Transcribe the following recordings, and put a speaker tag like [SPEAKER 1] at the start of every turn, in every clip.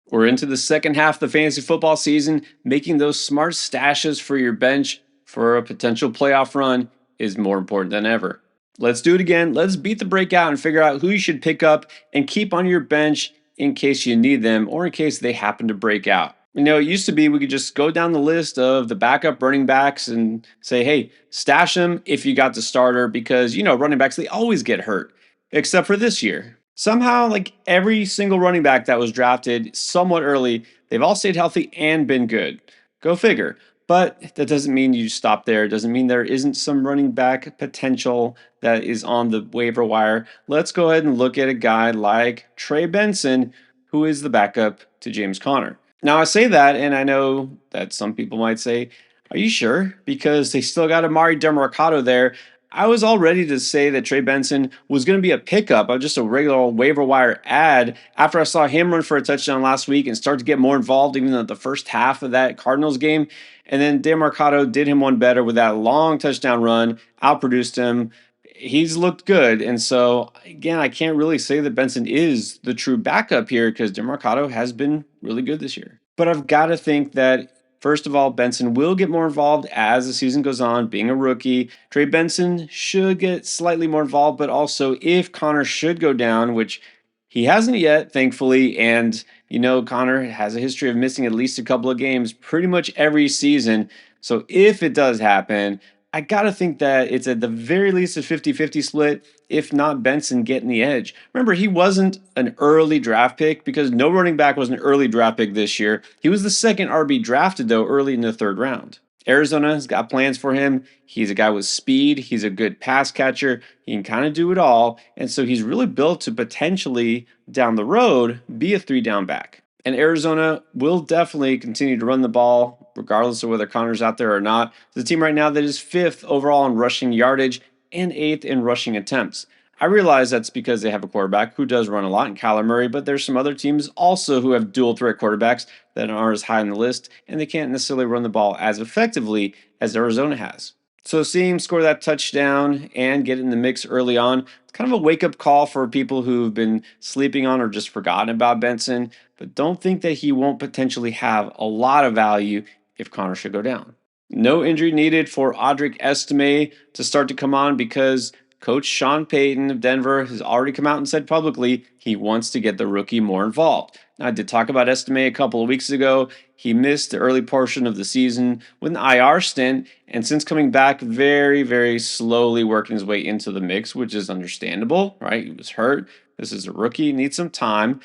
[SPEAKER 1] We're into the second half of the fantasy football season. Making those smart stashes for your bench for a potential playoff run is more important than ever. Let's do it again. Let's beat the breakout and figure out who you should pick up and keep on your bench in case you need them or in case they happen to break out. You know, it used to be we could just go down the list of the backup running backs and say, hey, stash them if you got the starter because, running backs, they always get hurt, except for this year. Somehow, like every single running back that was drafted somewhat early, they've all stayed healthy and been good. Go figure. But that doesn't mean you stop there. It doesn't mean there isn't some running back potential that is on the waiver wire. Let's go ahead and look at a guy like Trey Benson, who is the backup to James Conner. Now, I say that, and I know that some people might say, are you sure? Because they still got Amari Demercado there. I was all ready to say that Trey Benson was going to be a pickup of just a regular waiver wire ad after I saw him run for a touchdown last week and start to get more involved even in the first half of that Cardinals game. And then Demercado did him one better with that long touchdown run, outproduced him. He's looked good. And so, again, I can't really say that Benson is the true backup here because Demercado has been really good this year. But I've got to think that first of all, Benson will get more involved as the season goes on, being a rookie. Trey Benson should get slightly more involved, but also if Conner should go down, which he hasn't yet, thankfully, and Conner has a history of missing at least a couple of games pretty much every season. So if it does happen, I got to think that it's at the very least a 50-50 split, if not Benson getting the edge. Remember, he wasn't an early draft pick because no running back was an early draft pick this year. He was the second RB drafted, though, early in the third round. Arizona's got plans for him. He's a guy with speed. He's a good pass catcher. He can kind of do it all. And so he's really built to potentially, down the road, be a 3-down back. And Arizona will definitely continue to run the ball, regardless of whether Conner's out there or not. It's a team right now that is 5th overall in rushing yardage and 8th in rushing attempts. I realize that's because they have a quarterback who does run a lot in Kyler Murray, but there's some other teams also who have dual threat quarterbacks that aren't as high on the list, and they can't necessarily run the ball as effectively as Arizona has. So seeing him score that touchdown and get in the mix early on, it's kind of a wake-up call for people who've been sleeping on or just forgotten about Benson, but don't think that he won't potentially have a lot of value if Conner should go down. No injury needed for Audric Estime to start to come on because Coach Sean Payton of Denver has already come out and said publicly he wants to get the rookie more involved. Now, I did talk about Estime a couple of weeks ago. He missed the early portion of the season with an IR stint, and since coming back, very, very slowly working his way into the mix, which is understandable, right? He was hurt. This is a rookie, needs some time.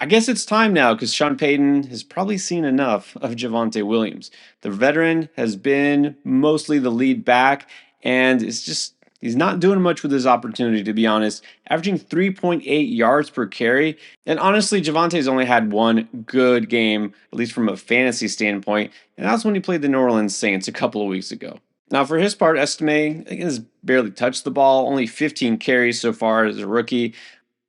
[SPEAKER 1] I guess it's time now because Sean Payton has probably seen enough of Javonte Williams. The veteran has been mostly the lead back, and it's just he's not doing much with his opportunity, to be honest, averaging 3.8 yards per carry. And honestly, Javante's only had one good game, at least from a fantasy standpoint, and that's when he played the New Orleans Saints a couple of weeks ago. Now, for his part, Estime has barely touched the ball, only 15 carries so far as a rookie.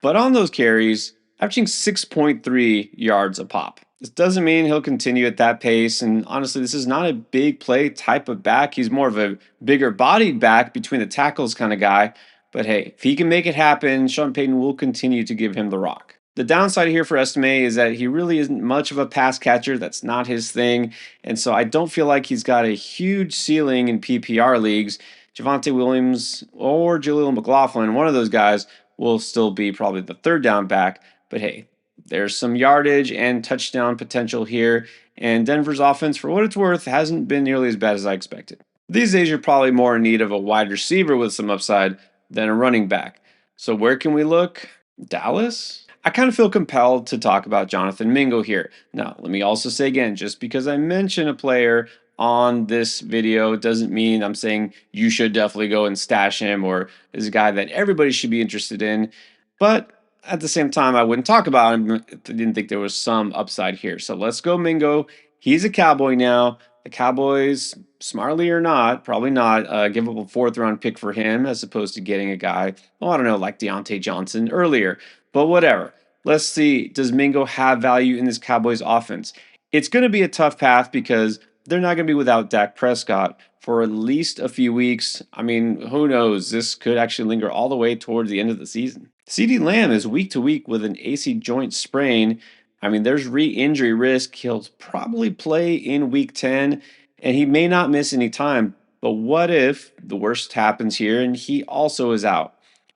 [SPEAKER 1] But on those carries, averaging 6.3 yards a pop. This doesn't mean he'll continue at that pace, and honestly, this is not a big play type of back. He's more of a bigger bodied back between the tackles kind of guy. But hey, if he can make it happen, Sean Payton will continue to give him the rock. The downside here for Estime is that he really isn't much of a pass catcher. That's not his thing. And so I don't feel like he's got a huge ceiling in PPR leagues. Javonte Williams or Jaleel McLaughlin, one of those guys, will still be probably the 3rd down back. But hey, there's some yardage and touchdown potential here. And Denver's offense, for what it's worth, hasn't been nearly as bad as I expected. These days, you're probably more in need of a wide receiver with some upside than a running back. So where can we look? Dallas? I kind of feel compelled to talk about Jonathan Mingo here. Now, let me also say again, just because I mention a player on this video doesn't mean I'm saying you should definitely go and stash him or is a guy that everybody should be interested in. But at the same time, I wouldn't talk about him if I didn't think there was some upside here. So let's go Mingo. He's a Cowboy now. The Cowboys, smartly or not, probably not, give up a 4th-round pick for him as opposed to getting a guy, I don't know, like Deontay Johnson earlier. But whatever. Let's see, does Mingo have value in this Cowboys offense? It's going to be a tough path because they're not going to be without Dak Prescott for at least a few weeks. I mean, who knows? This could actually linger all the way towards the end of the season. CeeDee Lamb is week to week with an AC joint sprain. I mean, there's re-injury risk. He'll probably play in week 10 and he may not miss any time. But what if the worst happens here and he also is out?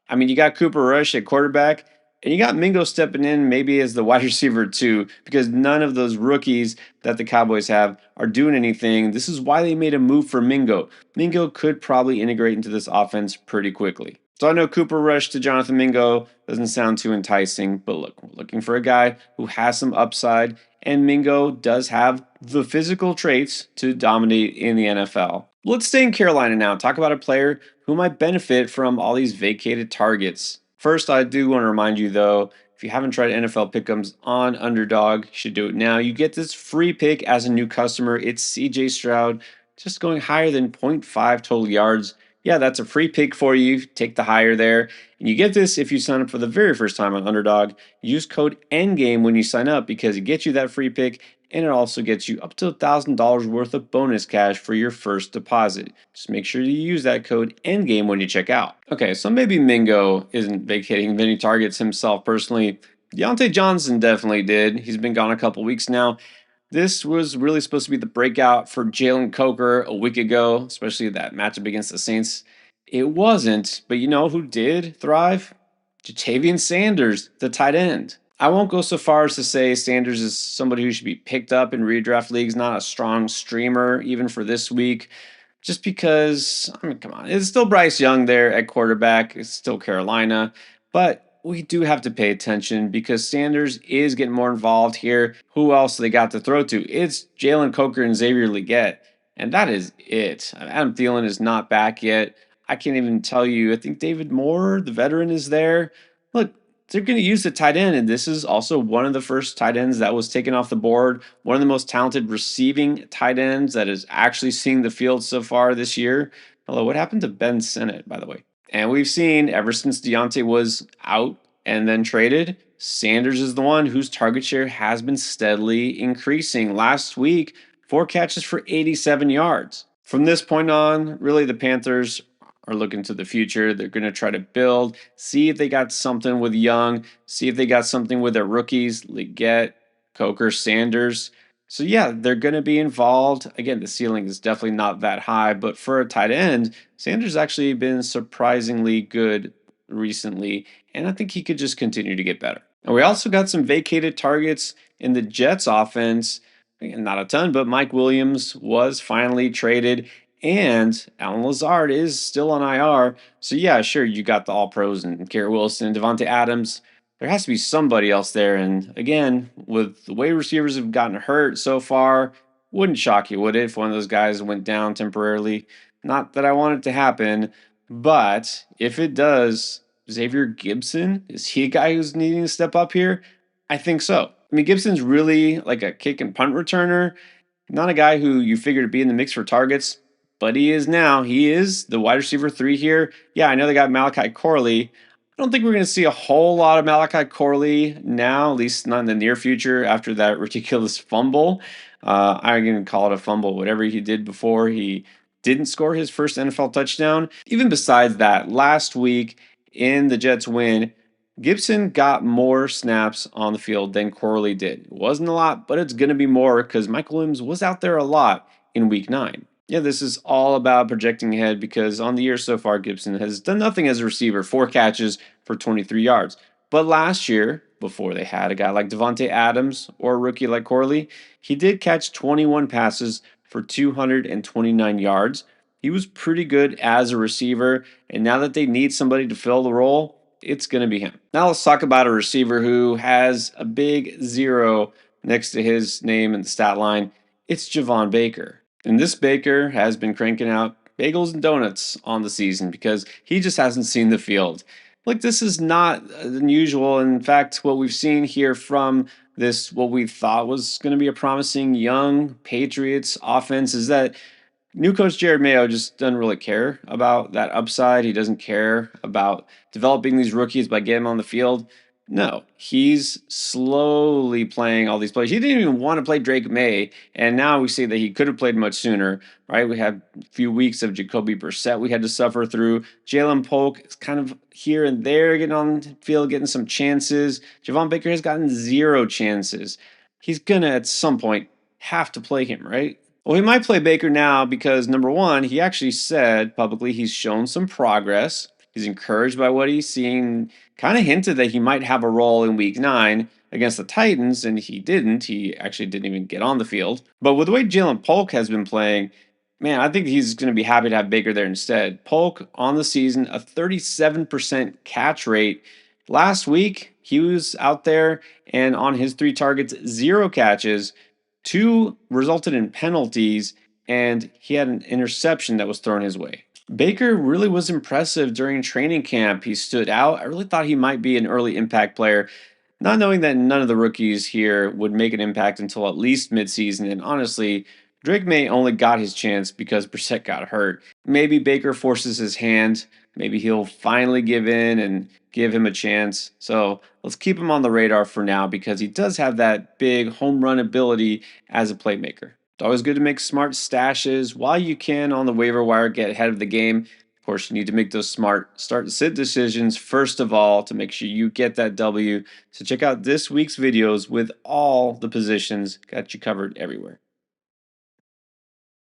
[SPEAKER 1] I mean, you got Cooper Rush at quarterback and you got Mingo stepping in maybe as the wide receiver too, because none of those rookies that the Cowboys have are doing anything. This is why they made a move for Mingo. Mingo could probably integrate into this offense pretty quickly. So I know Cooper Rush to Jonathan Mingo doesn't sound too enticing, but look, we're looking for a guy who has some upside, and Mingo does have the physical traits to dominate in the NFL. Let's stay in Carolina now. Talk about a player who might benefit from all these vacated targets. First, I do want to remind you though, if you haven't tried NFL Pick'ems on Underdog, you should do it now. You get this free pick as a new customer. It's CJ Stroud, just going higher than zero point 0.5 total yards. Yeah, that's a free pick for you. Take the higher there. And you get this if you sign up for the very first time on Underdog. Use code ENDGAME when you sign up because it gets you that free pick and it also gets you up to $1,000 worth of bonus cash for your first deposit. Just make sure you use that code ENDGAME when you check out. Okay, so maybe Mingo isn't vacating many targets himself personally. Deontay Johnson definitely did. He's been gone a couple weeks now. This was really supposed to be the breakout for Jalen Coker a week ago, especially that matchup against the Saints. It wasn't, but you know who did thrive? Jatavian Sanders, the tight end. I won't go so far as to say Sanders is somebody who should be picked up in redraft leagues, not a strong streamer even for this week, just because, I mean, come on, it's still Bryce Young there at quarterback, it's still Carolina, but we do have to pay attention because Sanders is getting more involved here. Who else they got to throw to? It's Jalen Coker and Xavier Legette, and that is it. Adam Thielen is not back yet. I can't even tell you. I think David Moore, the veteran, is there. Look, they're going to use the tight end, and this is also one of the first tight ends that was taken off the board. One of the most talented receiving tight ends that is actually seeing the field so far this year. Hello, what happened to Ben Sinnott, by the way? And we've seen ever since Deontay was out and then traded, Sanders is the one whose target share has been steadily increasing. Last week, 4 catches for 87 yards. From this point on, really the Panthers are looking to the future. They're going to try to build, see if they got something with Young, see if they got something with their rookies, Legette, Coker, Sanders. So yeah, they're going to be involved. Again, the ceiling is definitely not that high, but for a tight end, Sanders actually been surprisingly good recently, and I think he could just continue to get better. And we also got some vacated targets in the Jets offense. Again, not a ton, but Mike Williams was finally traded and Alan Lazard is still on IR. So yeah, sure, you got the All Pros and Garrett Wilson, Devontae Adams. There has to be somebody else there. And again, with the way receivers have gotten hurt so far, wouldn't shock you, would it, if one of those guys went down temporarily? Not that I want it to happen, but if it does, Xavier Gibson, is he a guy who's needing to step up here? I think so. I mean, Gibson's really like a kick and punt returner, not a guy who you figure to be in the mix for targets, but he is now. He is the wide receiver 3 here. Yeah, I know they got Malachi Corley. I don't think we're going to see a whole lot of Malachi Corley now, at least not in the near future after that ridiculous fumble. I'm going to call it a fumble, whatever he did before he didn't score his first NFL touchdown. Even besides that, last week in the Jets win, Gibson got more snaps on the field than Corley did. It wasn't a lot, but it's going to be more because Mike Williams was out there a lot in week 9. Yeah, this is all about projecting ahead because on the year so far, Gibson has done nothing as a receiver, 4 catches for 23 yards. But last year, before they had a guy like Devontae Adams or a rookie like Corley, he did catch 21 passes for 229 yards. He was pretty good as a receiver, and now that they need somebody to fill the role, it's going to be him. Now let's talk about a receiver who has a big 0 next to his name in the stat line. It's Javon Baker. And this Baker has been cranking out bagels and donuts on the season because he just hasn't seen the field. Like, this is not unusual. In fact, what we've seen here from this, what we thought was going to be a promising young Patriots offense, is that new coach Jared Mayo just doesn't really care about that upside. He doesn't care about developing these rookies by getting them on the field. No, he's slowly playing all these plays. He didn't even want to play Drake May, and now we see that he could have played much sooner, right? We had a few weeks of Jacoby Brissett we had to suffer through. Jalen Polk is kind of here and there getting on the field, getting some chances. Javon Baker has gotten 0 chances. He's gonna at some point have to play him, right? Well, he might play Baker now because number one, he actually said publicly he's shown some progress. He's encouraged by what he's seen, kind of hinted that he might have a role in week 9 against the Titans, and he didn't. He actually didn't even get on the field. But with the way Jalen Polk has been playing, man, I think he's going to be happy to have Baker there instead. Polk on the season, a 37% catch rate. Last week, he was out there and on his 3 targets, 0 catches. 2 resulted in penalties, and he had an interception that was thrown his way. Baker really was impressive during training camp. He stood out. I really thought he might be an early impact player, not knowing that none of the rookies here would make an impact until at least midseason. And honestly, Drake May only got his chance because Brissett got hurt. Maybe Baker forces his hand. Maybe he'll finally give in and give him a chance. So let's keep him on the radar for now because he does have that big home run ability as a playmaker. It's always good to make smart stashes while you can on the waiver wire, get ahead of the game. Of course, you need to make those smart start and sit decisions first of all to make sure you get that W. So check out this week's videos with all the positions, got you covered everywhere.